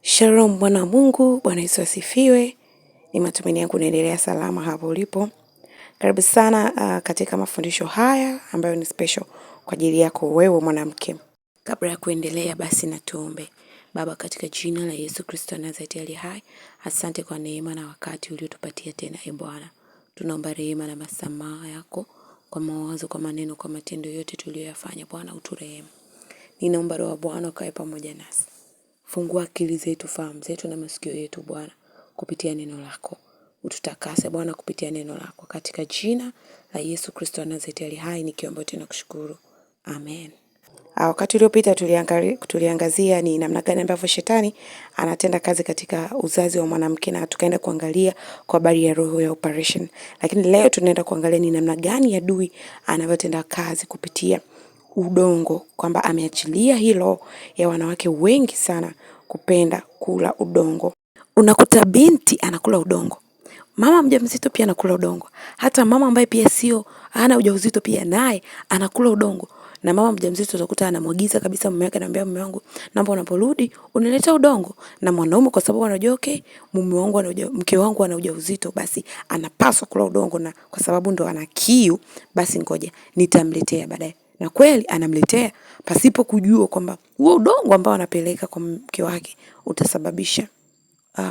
Shalom mwana wa Mungu, Bwana Yesu asifiwe. Ni matumaini yangu unaendelea salama hapo ulipo. Karibu sana katika mafundisho haya ambayo ni special kwa ajili yako wewe mwanamke. Kabla ya kuendelea basi na tuombe. Baba, katika jina la Yesu Kristo Nazareti aliye hai, asante kwa neema na wakati uliotupatia tena Bwana. Tunaomba rehema na msamaha yako kwa mawazo, kwa maneno, kwa matendo yote tuliyoyafanya. Bwana uturehemu. Ninaomba Roho wa Bwana ukae pamoja nasi. Fungua akili zetu, fahamu zetu na masikio yetu Bwana kupitia neno lako. Ututakase Bwana kupitia neno lako. Katika jina la Yesu Kristo Nazareti aliye hai nikiomba tena kushukuru. Amen. Wakati uliopita tuliangazia ni namna gani ambavyo shetani anatenda kazi katika uzazi wa mwanamke na tukaenda kuangalia kwa habari ya roho ya operation. Lakini leo tunaenda kuangalia ni namna gani adui anavyotenda kazi kupitia udongo, kwamba ameachilia hilo ya wanawake wengi sana kupenda kula udongo. Unakuta binti anakula udongo. Mama mjamzito pia anakula udongo. Hata mama ambaye pia hana ujauzito pia naye anakula udongo. Na mama mjamzito utakuta anamwagiza kabisa mume wake, anamwambia mume wangu, naomba unaporudi unileta udongo. Na mwanaume kwa sababu anajua mke wangu ana ujauzito, basi anapaswa kula udongo, na kwa sababu ndo ana kiu, basi ngoja nitamletea baadaye. Na kweli anamletea pasipo kujua kwamba huo udongo ambao anapeleka kwa mke wake utasababisha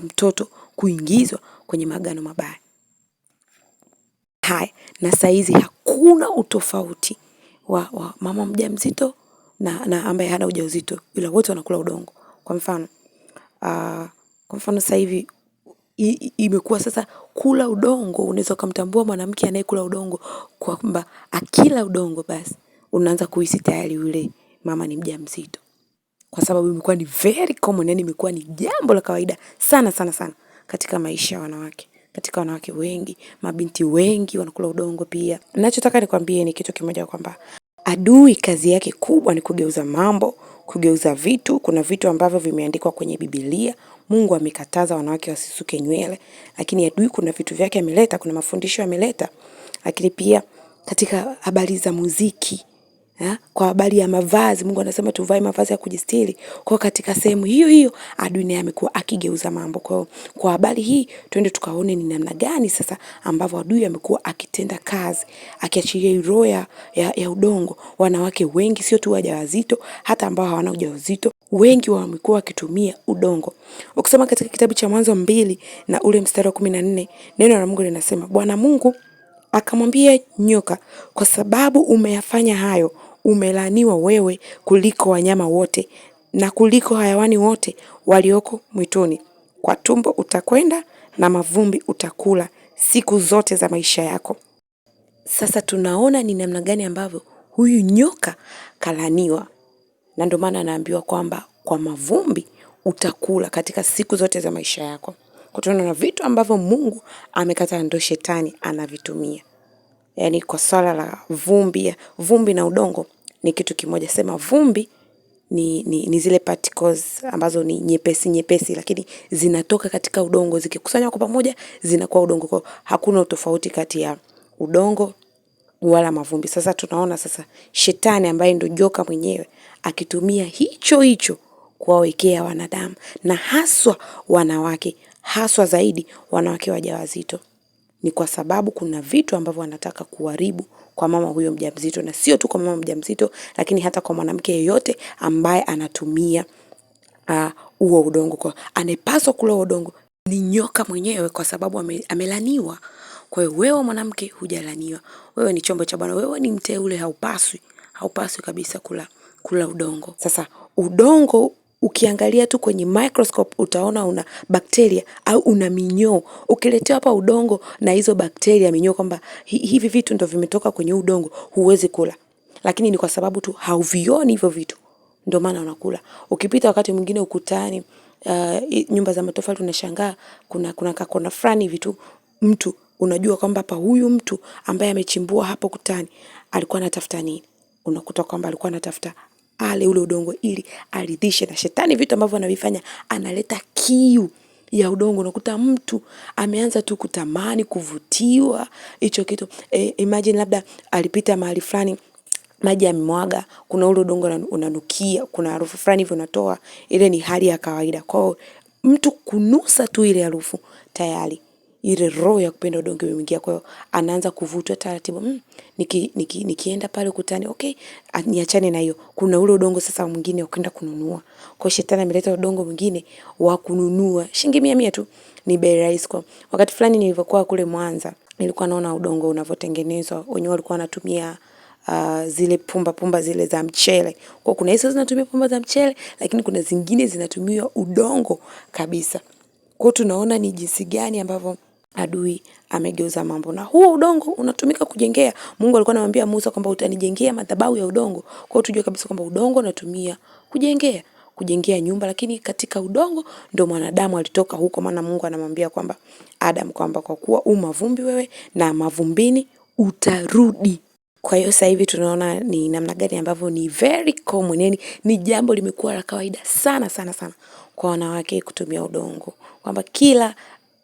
mtoto kuingizwa kwenye maagano mabaya. Haya, na saizi hakuna utofauti wa mama mjamzito na ambaye hana ujauzito, ila wote wanakula udongo. Kwa mfano sasa hivi imekuwa sasa kula udongo, unaweza kumtambua mwanamke anayekula udongo kwamba akila udongo basi unaanza kuhisi tayari yule mama ni mjamzito. Kwa sababu imekuwa ni very common, yani imekuwa ni jambo la kawaida sana katika maisha ya wanawake. Katika wanawake wengi, mabinti wengi wanakula udongo pia. Ninachotaka nikwambie ni kitu kimoja, kwamba adui kazi yake kubwa ni kugeuza mambo, kugeuza vitu. Kuna vitu ambavyo vimeandikwa kwenye Biblia, Mungu amekataza wanawake wasisuke nywele, lakini adui kuna vitu vyake ameleta, kuna mafundisho ameleta. Lakini pia katika habari za muziki, kwa habari ya mavazi, Mungu anasema tuvae mavazi ya kujistiri. Kwa katika sehemu hiyo adui naye amekuwa akigeuza mambo. Kwa habari hii twende tukaone ni namna gani sasa ambavyo adui amekuwa akitenda kazi, akiachilia roho ya udongo. Wanawake wengi, sio tu wajawazito, hata ambao hawana ujauzito, wengi wamekuwa wakitumia udongo. Ukisoma katika kitabu cha Mwanzo 2 na ule mstari wa 14, neno la Mungu linasema, Bwana Mungu akamwambia nyoka, kwa sababu umeyafanya hayo, umelaaniwa wewe kuliko wanyama wote na kuliko hayawani wote walioko mwituni. Kwa tumbo utakwenda na mavumbi utakula siku zote za maisha yako. Sasa tunaona ni namna gani ambavyo huyu nyoka kalaaniwa, na ndio maana anaambiwa kwamba kwa mavumbi utakula katika siku zote za maisha yako. Kutokana na vitu ambavyo Mungu amekataa, ndio shetani anavitumia. Yani kwa swala la vumbi na udongo ni kitu kimoja. Sema vumbi ni zile particles ambazo ni nyepesi, lakini zinatoka katika udongo, zikikusanywa kwa pamoja zinakuwa udongo. Kwa hakuna utofauti kati ya udongo wala mavumbi. Sasa tunaona sasa shetani ambaye ndio joka mwenyewe akitumia hicho kuwawekea wanadamu, na haswa wanawake, haswa zaidi wanawake wajawazito. Ni kwa sababu kuna vitu ambavyo wanataka kuharibu kwa mama huyo mjamzito, na sio tu kwa mama mjamzito, lakini hata kwa mwanamke yeyote ambaye anatumia huo udongo. Kwa anayepaswa kula udongo ni nyoka mwenyewe, kwa sababu amelaniwa. Kwa hiyo wewe mwanamke hujalaniwa. Wewe ni chombo cha Bwana, wewe ni mteule, haupaswi kabisa kula udongo. Sasa udongo ukiangalia tu kwenye microscope utaona una bakteria au una minyoo. Ukiletea hapa udongo na hizo bakteria, minyoo, kwamba hivi vitu ndio vimetoka kwenye udongo, huwezi kula. Lakini ni kwa sababu tu hauvioni hivyo vitu, ndio maana unakula. Ukipita wakati mwingine ukutani, nyumba za matofali, unashangaa kuna kakona fulani vitu, mtu unajua kwamba hapa huyu mtu ambaye amechimbua hapo kutani alikuwa anatafuta nini? Unakuta kwamba alikuwa anatafuta ule udongo ili aridhishe. Na shetani vitu ambavyo anavifanya, analeta kiu ya udongo. Unakuta mtu ameanza tu kutamani kuvutiwa hicho kitu. Imagine labda alipita mahali fulani, maji yamemwaga, kuna ule udongo unanukia, kuna harufu fulani hivyo unatoa, ile ni hali ya kawaida. Kwa mtu kunusa tu ile harufu tayari ile roho ya kupenda udongo imeingia. Kwa hiyo anaanza kuvutwa taratibu. Nikienda pale ukutani, okay, niachane na hiyo. Kuna ule udongo sasa mwingine ukaenda kununua. Kwa hiyo shetani ameleta udongo mwingine wa kununua. Shilingi 100 tu ni bei rahisi. Kwa wakati fulani nilivyokuwa kule Mwanza, nilikuwa naona udongo unavyotengenezwa. Wenyewe walikuwa wanatumia zile pumba zile za mchele. Kwa kuna hizo zinatumia pumba za mchele, lakini kuna zingine zinatumia udongo kabisa. Kwa tunaona ni jinsi gani ambavyo adui amegeuza mambo. Na huo udongo unatumika kujengea. Mungu alikuwa anamwambia Musa kwamba utanijengea madhabahu ya udongo. Kwa hiyo tujue kabisa kwamba udongo unatumia kujengea nyumba, lakini katika udongo ndio mwanadamu alitoka huko. Maana Mungu anamwambia kwamba Adam, kwamba kwa kuwa mavumbi wewe na mavumbini utarudi. Kwa hiyo sasa hivi tunaona ni namna gani ambavyo ni very common, yani ni jambo limekuwa la kawaida sana kwa wanawake kutumia udongo. Kwamba kila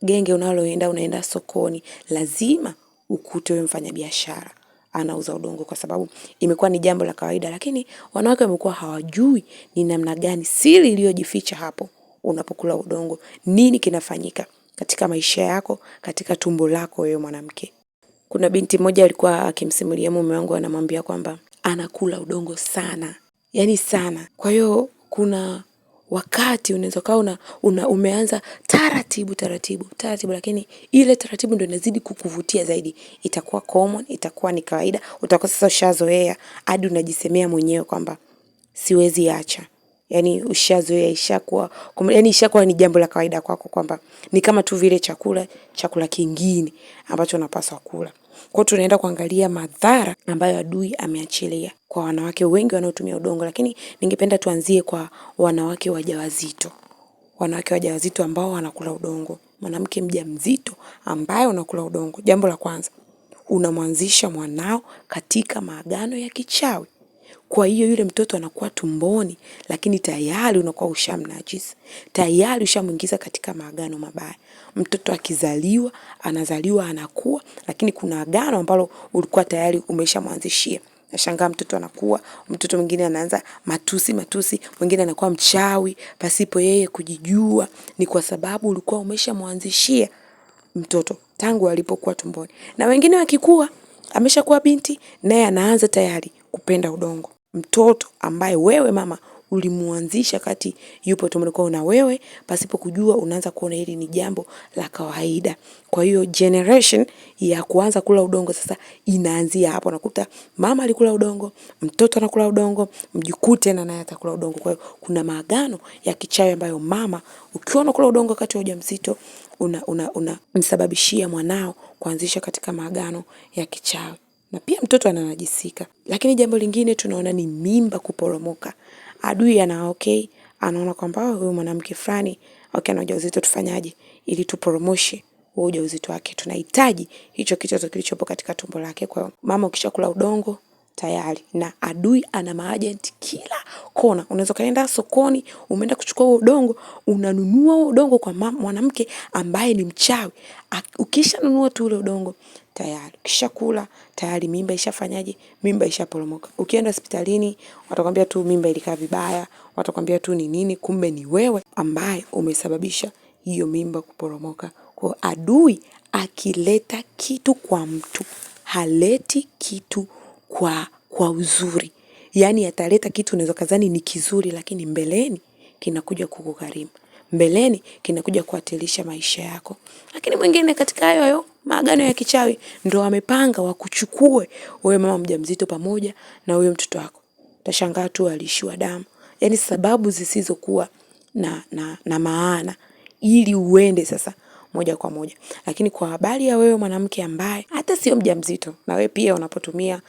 genge unaenda sokoni, lazima ukute wewe mfanyabiashara anauza udongo, kwa sababu imekuwa ni jambo la kawaida. Lakini wanawake wamekuwa hawajui ni namna gani, siri iliyojificha hapo unapokula udongo. Nini kinafanyika katika maisha yako, katika tumbo lako wewe mwanamke. Kuna binti moja alikuwa akimsimulia mume wangu, anamwambia kwamba anakula udongo sana. Yani sana. Kwa hiyo kuna wakati unaweza kuwa umeanza taratibu, lakini ile taratibu ndio inazidi kukuvutia zaidi. Itakuwa common, itakuwa ni kawaida. Utakuwa sasa ushazoea hadi unajisemea mwenyewe kwamba siwezi acha. Yani ushazoea, ishakuwa ni jambo la kawaida kwako, kwamba ni kama tu vile chakula kingine ambacho unapaswa kula. Kwa hiyo tunaenda kuangalia madhara ambayo adui ameachilia kwa wanawake wengi wanaotumia udongo, lakini ningependa tuanzie kwa wanawake wajawazito. Wanawake wajawazito ambao wanakula udongo. Mwanamke mjamzito ambaye unakula udongo, jambo la kwanza, unamwanzisha mwanao katika maagano ya kichawi. Kwa hiyo yule mtoto anakuwa tumboni, lakini tayari unakuwa ushamnajisi. Tayari ushamuingiza katika maagano mabaya. Mtoto akizaliwa, anazaliwa anakuwa, lakini kuna agano ambalo ulikuwa tayari umeshamwanzishia. Nashangaa mtoto anakuwa, mtoto mwingine anaanza matusi, mwingine anakuwa mchawi pasipo yeye kujijua. Ni kwa sababu ulikuwa umeshamwanzishia mtoto tangu alipokuwa tumboni. Na wengine wakikua, ameshakuwa binti, naye anaanza tayari kupenda udongo. Mtoto ambaye wewe mama ulimuanzisha kati yupo tumboni kwako, na wewe pasipo kujua unaanza kuona hili ni jambo la kawaida. Kwa hiyo generation ya kuanza kula udongo sasa inaanzia hapo. Nakuta mama alikula udongo, mtoto anakula udongo, mjukuu tena naye atakula udongo. Kwa hiyo kuna maagano ya kichawi ambayo mama ukiwa unakula udongo wakati wa ujauzito unamsababishia mwanao kuanzisha katika maagano ya kichawi. Na pia mtoto ananajisika. Lakini jambo lingine tunaona ni mimba kuporomoka. Adui anaona kwamba huyu mwanamke fulani ana ujauzito, tufanyaje ili tuporomoshe huo ujauzito wake. Tunahitaji hicho kitoto kilichopo katika tumbo lake. Kwa hiyo mama ukishakula udongo tayari, na adui ana maagent kila kona. Unaweza kaenda sokoni, umeenda kuchukua huo udongo, unanunua huo udongo kwa mwanamke ambaye ni mchawi. Ukishanunua tu ule udongo tayari, ukishakula tayari mimba ishafanyaje? Mimba ishaporomoka. Ukienda hospitalini watakwambia tu mimba ilikaa vibaya, watakwambia tu ni nini, kumbe ni wewe ambaye umesababisha hiyo mimba kuporomoka. Kwa adui akileta kitu kwa mtu, haleti kitu kwa uzuri. Yani ataleta kitu unaweza kazani ni kizuri, lakini mbeleni kinakuja kukugharimu. Mbeleni kinakuja kuatilisha maisha yako. Lakini mwingine katika hayo maagano ya kichawi ndio amepanga wakuchukue wewe mama mjamzito pamoja na huyo mtoto wako. Utashangaa tu alishiwa damu. Yani sababu zisizokuwa na maana ili uende sasa moja kwa moja. Lakini kwa habari ya wewe mwanamke ambaye hata sio mjamzito, na wewe pia unapotumia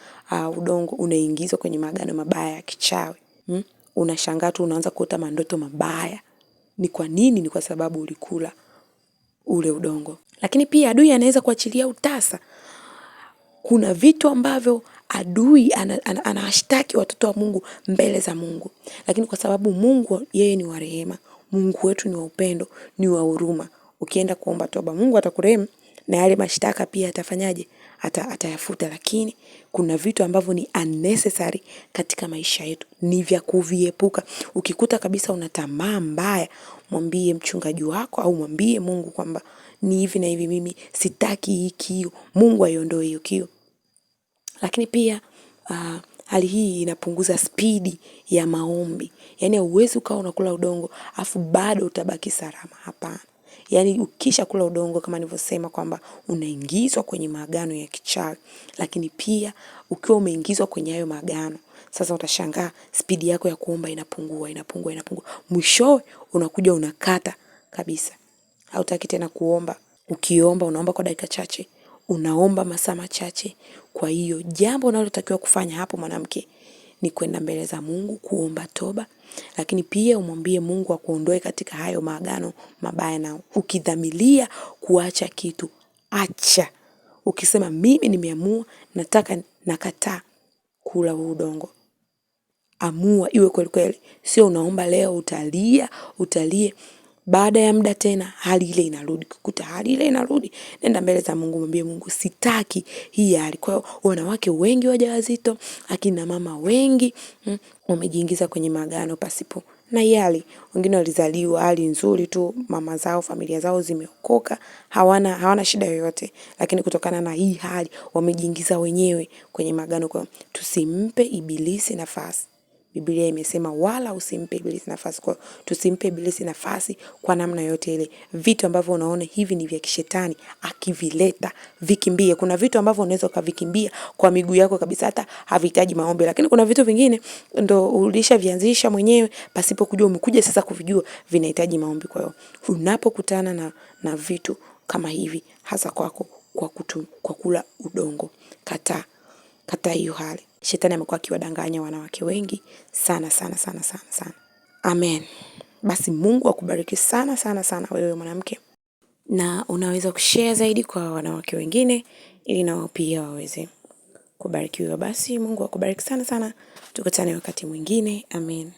udongo unaingizwa kwenye maagano mabaya ya kichawi. Unashangaa tu unaanza kuota mandoto mabaya. Ni kwa nini? Ni kwa sababu ulikula ule udongo. Lakini pia adui anaweza kuachilia utasa. Kuna vitu ambavyo adui anawashtaki watoto wa Mungu mbele za Mungu. Lakini kwa sababu Mungu yeye ni wa rehema, Mungu wetu ni wa upendo, ni wa huruma. Ukienda kuomba toba, Mungu atakurehemu na yale mashtaka pia atafanyaje? Atayafuta. Lakini kuna vitu ambavyo ni unnecessary katika maisha yetu, ni vya kuviepuka. Ukikuta kabisa una tamaa mbaya, mwambie mchungaji wako au mwambie Mungu kwamba ni hivi na hivi, mimi sitaki hii kiu, Mungu aiondoe hiyo kiu. Lakini pia hali hii inapunguza spidi ya maombi. Yaani hauwezi ukawa unakula udongo afu bado utabaki salama, hapana. Yaani ukisha kula udongo kama nilivyosema kwamba unaingizwa kwenye maagano ya kichawi, lakini pia ukiwa umeingizwa kwenye hayo maagano, sasa utashangaa spidi yako ya kuomba inapungua. Mwishowe unakuja unakata kabisa. Hautaki tena kuomba. Ukiomba unaomba kwa dakika chache, unaomba masaa machache. Kwa hiyo jambo unalotakiwa kufanya hapo mwanamke ni kwenda mbele za Mungu kuomba toba, lakini pia umwambie Mungu akuondoe katika hayo maagano mabaya, na ukidhamiria kuacha kitu, acha. Ukisema mimi nimeamua, nakataa kula udongo, amua iwe kweli kweli. Sio unaomba leo utalie, baada ya muda tena hali ile inarudi. Kukuta hali ile inarudi, nenda mbele za Mungu, mwambie Mungu sitaki hii hali. Kwa hiyo wanawake wengi wajawazito, akina mama wengi wamejiingiza kwenye maagano pasipo na yali. Wengine walizaliwa hali nzuri tu, mama zao, familia zao zimeokoka, hawana shida yoyote, lakini kutokana na hii hali wamejiingiza wenyewe kwenye maagano. Kwa tusimpe ibilisi nafasi. Biblia imesema wala usimpe ibilisi nafasi. Kwa tusimpe ibilisi nafasi kwa namna yote ile. Vitu ambavyo unaona hivi ni vya kishetani, akivileta vikimbie. Kuna vitu ambavyo unaweza kuvikimbia kwa miguu yako kabisa, hata havihitaji maombi, lakini kuna vitu vingine ndo ulishavianzisha mwenyewe pasipo kujua, umekuja sasa kuvijua vinahitaji maombi. Kwa hiyo unapokutana na vitu kama hivi, hasa kwako kwa kula udongo, kata hiyo hali. Shetani amekuwa akiwadanganya wanawake wengi sana. Amen. Basi Mungu akubariki sana wewe mwanamke, na unaweza kushare zaidi kwa wanawake wengine ili nao pia waweze kubarikiwa. Basi Mungu akubariki sana. Tukutane wakati mwingine. Amen.